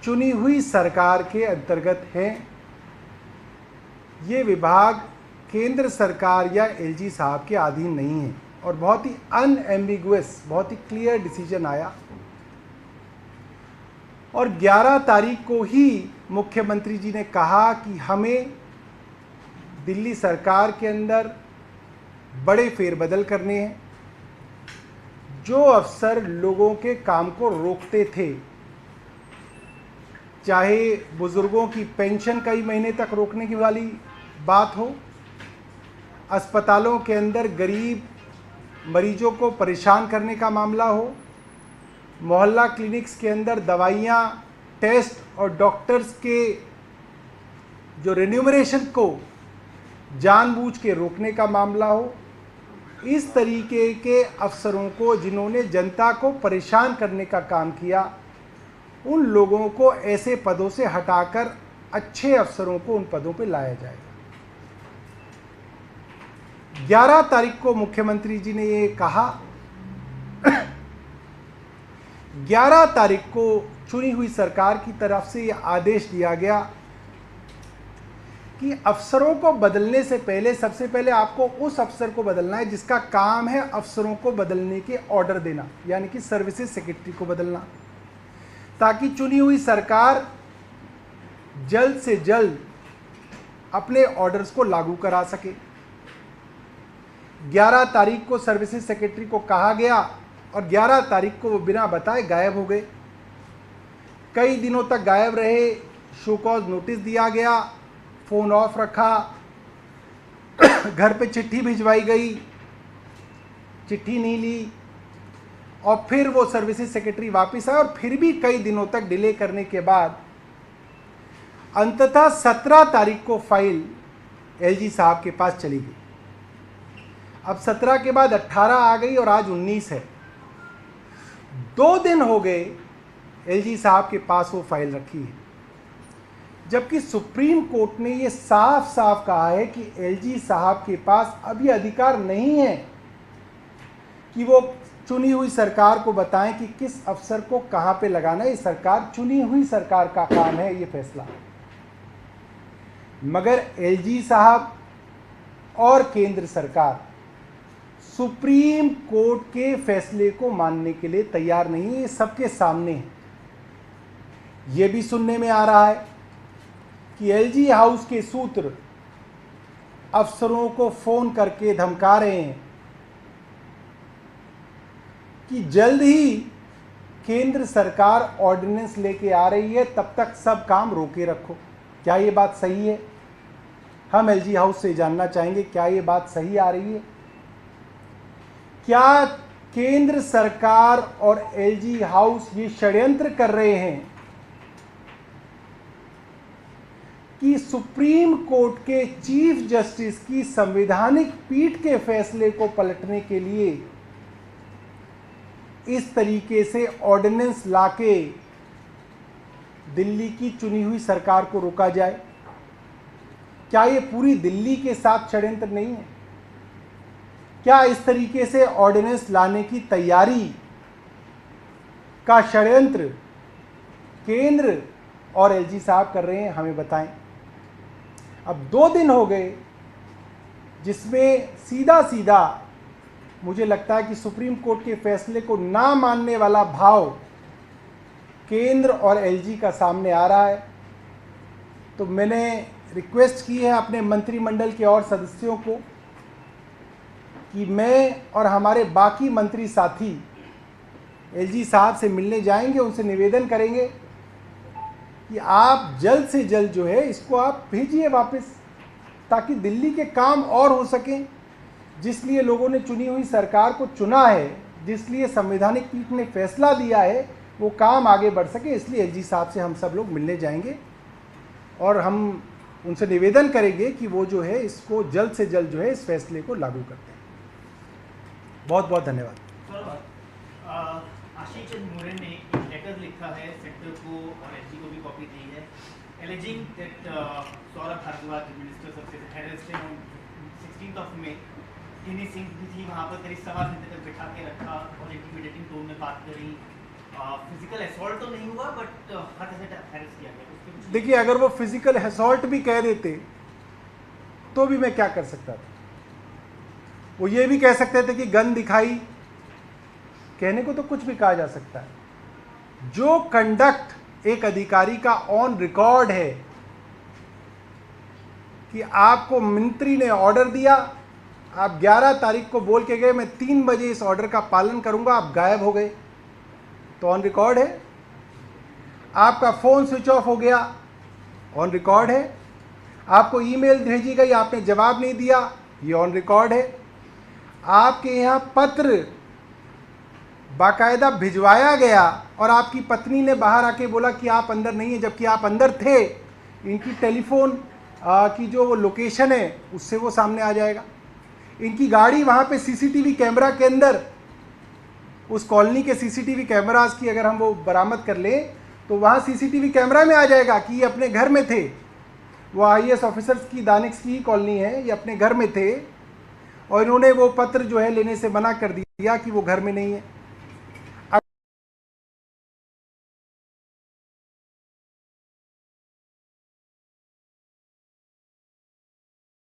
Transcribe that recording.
चुनी हुई सरकार के अंतर्गत हैं। ये विभाग केंद्र सरकार या एलजी साहब के अधीन नहीं है और बहुत ही अनएम्बिगुअस, बहुत ही क्लियर डिसीजन आया और 11 तारीख को ही मुख्यमंत्री जी ने कहा कि हमें दिल्ली सरकार के अंदर बड़े फेरबदल करने हैं। जो अफसर लोगों के काम को रोकते थे, चाहे बुजुर्गों की पेंशन कई महीने तक रोकने की वाली बात हो, अस्पतालों के अंदर गरीब मरीजों को परेशान करने का मामला हो, मोहल्ला क्लिनिक्स के अंदर दवाइयाँ, टेस्ट और डॉक्टर्स के जो रेन्यूमरेशन को जानबूझ के रोकने का मामला हो, इस तरीके के अफसरों को जिन्होंने जनता को परेशान करने का काम किया, उन लोगों को ऐसे पदों से हटाकर अच्छे अफसरों को उन पदों पर लाया जाएगा। 11 तारीख को मुख्यमंत्री जी ने ये कहा। 11 तारीख को चुनी हुई सरकार की तरफ से ये आदेश दिया गया कि अफसरों को बदलने से पहले सबसे पहले आपको उस अफसर को बदलना है जिसका काम है अफसरों को बदलने के ऑर्डर देना, यानी कि सर्विसेज सेक्रेटरी को बदलना, ताकि चुनी हुई सरकार जल्द से जल्द अपने ऑर्डर्स को लागू करा सके। 11 तारीख को सर्विसेज सेक्रेटरी को कहा गया और 11 तारीख को वो बिना बताए गायब हो गए। कई दिनों तक गायब रहे, शो कॉज नोटिस दिया गया, फ़ोन ऑफ रखा, घर पे चिट्ठी भिजवाई गई, चिट्ठी नहीं ली और फिर वो सर्विसेज सेक्रेटरी वापस आए और फिर भी कई दिनों तक डिले करने के बाद अंततः 17 तारीख को फाइल एलजी साहब के पास चली गई। अब 17 के बाद 18 आ गई और आज 19 है। 2 दिन हो गए एलजी साहब के पास वो फाइल रखी है, जबकि सुप्रीम कोर्ट ने ये साफ साफ कहा है कि एलजी साहब के पास अभी अधिकार नहीं है कि वो चुनी हुई सरकार को बताएं कि किस अफसर को कहां पे लगाना है। ये सरकार, चुनी हुई सरकार का काम है ये फैसला। मगर एलजी साहब और केंद्र सरकार सुप्रीम कोर्ट के फैसले को मानने के लिए तैयार नहीं है। ये सबके सामने है। ये भी सुनने में आ रहा है कि एलजी हाउस के सूत्र अफसरों को फोन करके धमका रहे हैं कि जल्द ही केंद्र सरकार ऑर्डिनेंस लेके आ रही है, तब तक सब काम रोके रखो। क्या ये बात सही है? हम एलजी हाउस से जानना चाहेंगे, क्या ये बात सही आ रही है? क्या केंद्र सरकार और एलजी हाउस ये षड्यंत्र कर रहे हैं कि सुप्रीम कोर्ट के चीफ जस्टिस की संवैधानिक पीठ के फैसले को पलटने के लिए इस तरीके से ऑर्डिनेंस लाके दिल्ली की चुनी हुई सरकार को रोका जाए? क्या ये पूरी दिल्ली के साथ षड्यंत्र नहीं है? क्या इस तरीके से ऑर्डिनेंस लाने की तैयारी का षड्यंत्र केंद्र और एलजी साहब कर रहे हैं? हमें बताएं। अब 2 दिन हो गए जिसमें सीधा सीधा मुझे लगता है कि सुप्रीम कोर्ट के फैसले को ना मानने वाला भाव केंद्र और एलजी का सामने आ रहा है। तो मैंने रिक्वेस्ट की है अपने मंत्रिमंडल के और सदस्यों को कि मैं और हमारे बाकी मंत्री साथी एलजी साहब से मिलने जाएंगे, उनसे निवेदन करेंगे कि आप जल्द से जल्द जो है इसको आप भेजिए वापस, ताकि दिल्ली के काम और हो सकें। जिस लिए लोगों ने चुनी हुई सरकार को चुना है, जिस लिए संवैधानिक पीठ ने फैसला दिया है, वो काम आगे बढ़ सके। इसलिए एलजी साहब से हम सब लोग मिलने जाएंगे और हम उनसे निवेदन करेंगे कि वो जो है इसको जल्द से जल्द जो है इस फैसले को लागू करते हैं। बहुत बहुत धन्यवाद। आशीष मोरे ने एक लेटर लिखा है सेक्टर को और एलजी को भी कॉपी दी है, alleging that Saurabh Bharadwaj minister of health ने 16th of May गिनी सिंह भी थी वहाँ पर, करीब 7 घंटे तक बैठा के रखा और इंटिमिडेटिंग टोन में बात करी। फिजिकल असॉल्ट तो नहीं हुआ बट हर तरह से हैरेस किया गया, उसके कुछ देखिए, अगर वो फिजिकल असॉल्ट भी कह देते तो भी मैं क्या कर सकता था? वो ये भी कह सकते थे कि गन दिखाई, कहने को तो कुछ भी कहा जा सकता है। जो कंडक्ट एक अधिकारी का ऑन रिकॉर्ड है कि आपको मंत्री ने ऑर्डर दिया, आप 11 तारीख को बोल के गए मैं 3 बजे इस ऑर्डर का पालन करूंगा, आप गायब हो गए, तो ऑन रिकॉर्ड है। आपका फोन स्विच ऑफ हो गया, ऑन रिकॉर्ड है। आपको ईमेल भेजी गई, आपने जवाब नहीं दिया, ये ऑन रिकॉर्ड है। आपके यहाँ पत्र बाकायदा भिजवाया गया और आपकी पत्नी ने बाहर आके बोला कि आप अंदर नहीं है, जबकि आप अंदर थे। इनकी टेलीफोन की जो वो लोकेशन है उससे वो सामने आ जाएगा। इनकी गाड़ी वहाँ पे सीसीटीवी कैमरा के अंदर, उस कॉलोनी के सीसीटीवी कैमरास की अगर हम वो बरामद कर लें तो वहाँ सीसीटीवी कैमरा में आ जाएगा कि ये अपने घर में थे। वो आईएएस ऑफिसर्स की दानिक्स की कॉलोनी है, ये अपने घर में थे और इन्होंने वो पत्र जो है लेने से मना कर दिया कि वो घर में नहीं है।